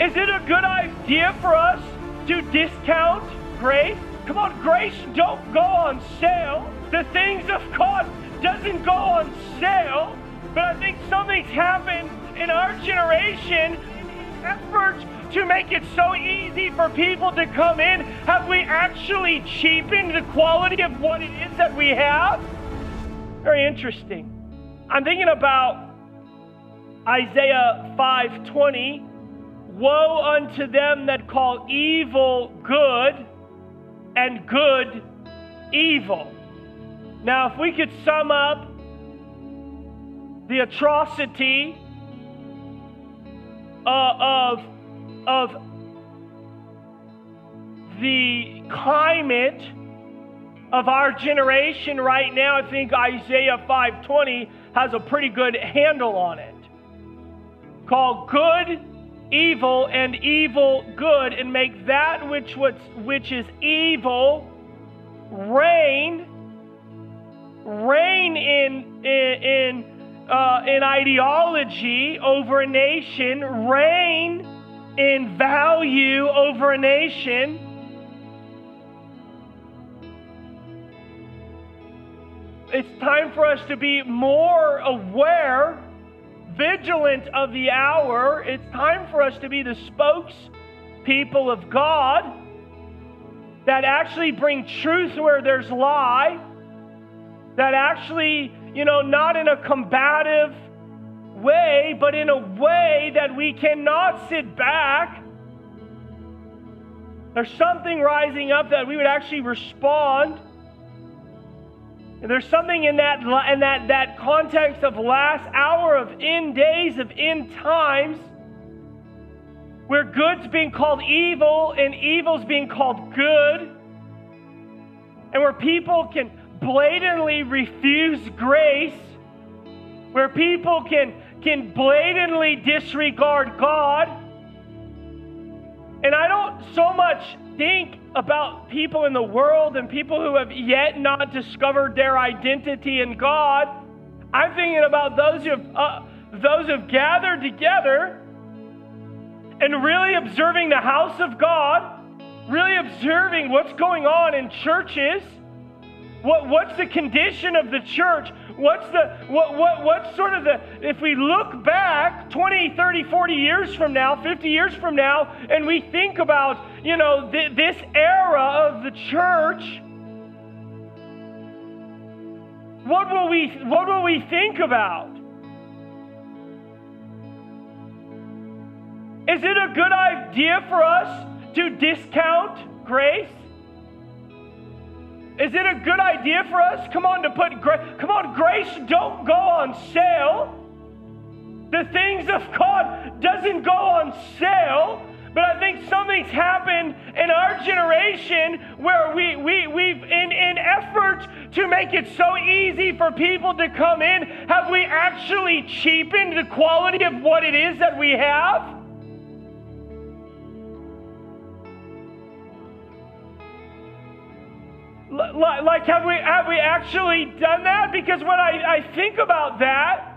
Is it a good idea for us to discount grace? Come on, grace don't go on sale. The things of God doesn't go on sale. But I think something's happened in our generation in efforts to make it so easy for people to come in. Have we actually cheapened the quality of what it is that we have? Very interesting. I'm thinking about Isaiah 5:20. Woe unto them that call evil good and good evil. Now, if we could sum up the atrocity of the climate of our generation right now, I think Isaiah 5:20 has a pretty good handle on it. Call good evil and evil good, and make that which is evil reign in ideology over a nation, reign in value over a nation. It's time for us to be more aware, vigilant of the hour. It's time for us to be the spokespeople of God that actually bring truth where there's lie, that actually, not in a combative way, but in a way that we cannot sit back. There's something rising up that we would actually respond. And there's something in that context of last hour, of end days, of end times, where good's being called evil and evil's being called good, and where people can blatantly refuse grace, where people can blatantly disregard God. And I don't so much think about people in the world and people who have yet not discovered their identity in God. I'm thinking about those who've gathered together and really observing the house of God, really observing what's going on in churches. What's the condition of the church? What's sort of if we look back 20, 30, 40 years from now, 50 years from now, and we think about, this era of the church, what will we think about? Is it a good idea for us to discount grace? Is it a good idea for us? Grace don't go on sale. The things of God doesn't go on sale. But I think something's happened in our generation where we've in effort to make it so easy for people to come in, have we actually cheapened the quality of what it is that we have? Like, have we actually done that? Because when I think about that,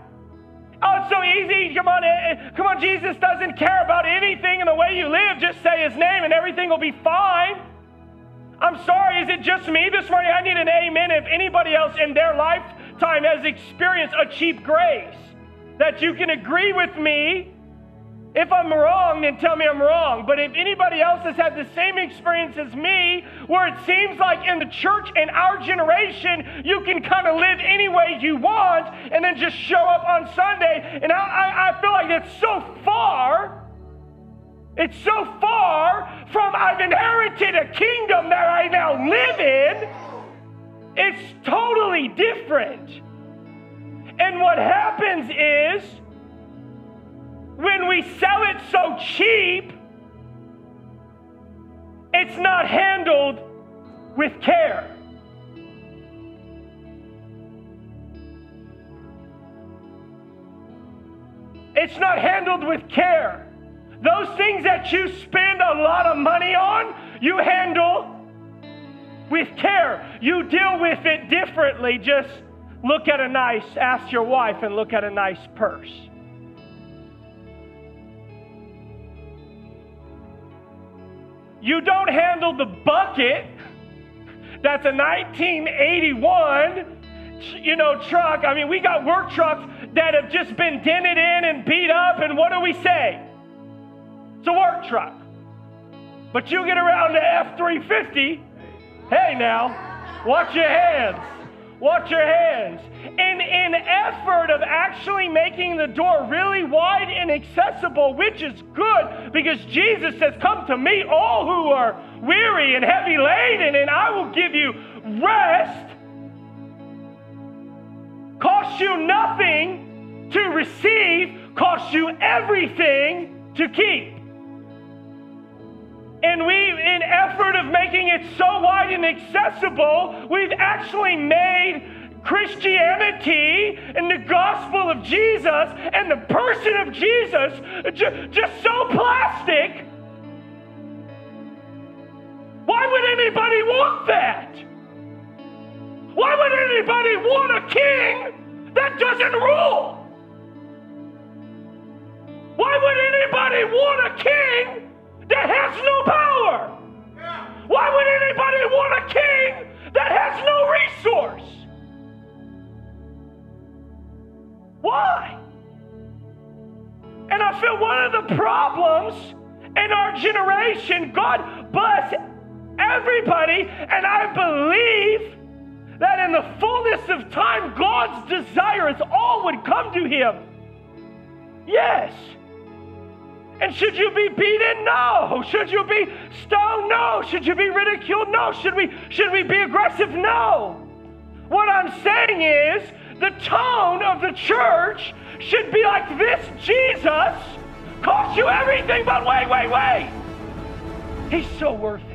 it's so easy. Come on, Jesus doesn't care about anything in the way you live. Just say His name and everything will be fine. I'm sorry, is it just me this morning? I need an amen if anybody else in their lifetime has experienced a cheap grace. That you can agree with me. If I'm wrong, then tell me I'm wrong. But if anybody else has had the same experience as me, where it seems like in the church in our generation, you can kind of live any way you want and then just show up on Sunday. And I feel like it's so far from I've inherited a kingdom that I now live in. It's totally different. And what happens is, when we sell it so cheap, it's not handled with care. It's not handled with care. Those things that you spend a lot of money on, you handle with care. You deal with it differently. Just ask your wife and look at a nice purse. You don't handle the bucket that's a 1981 truck. I mean, we got work trucks that have just been dented in and beat up, and what do we say? It's a work truck. But you get around to F-350, hey now, watch your hands. Watch your hands. In effort of actually making the door really wide and accessible, which is good, because Jesus says, come to me, all who are weary and heavy laden, and I will give you rest. Costs you nothing to receive, costs you everything to keep. And we, in effort of making it so wide and accessible, we've actually made Christianity and the gospel of Jesus and the person of Jesus just so plastic. Why would anybody want that? Why would anybody want a king that doesn't rule? Why would anybody want a king that has no power? Why would anybody want a king that has no resource? Why? And I feel one of the problems in our generation, God bless everybody, and I believe that in the fullness of time, God's desire is all would come to him. Yes. And should you be beaten? No. Should you be stoned? No. Should you be ridiculed? No. Should we be aggressive? No. What I'm saying is the tone of the church should be like this. Jesus costs you everything, but wait. He's so worth it.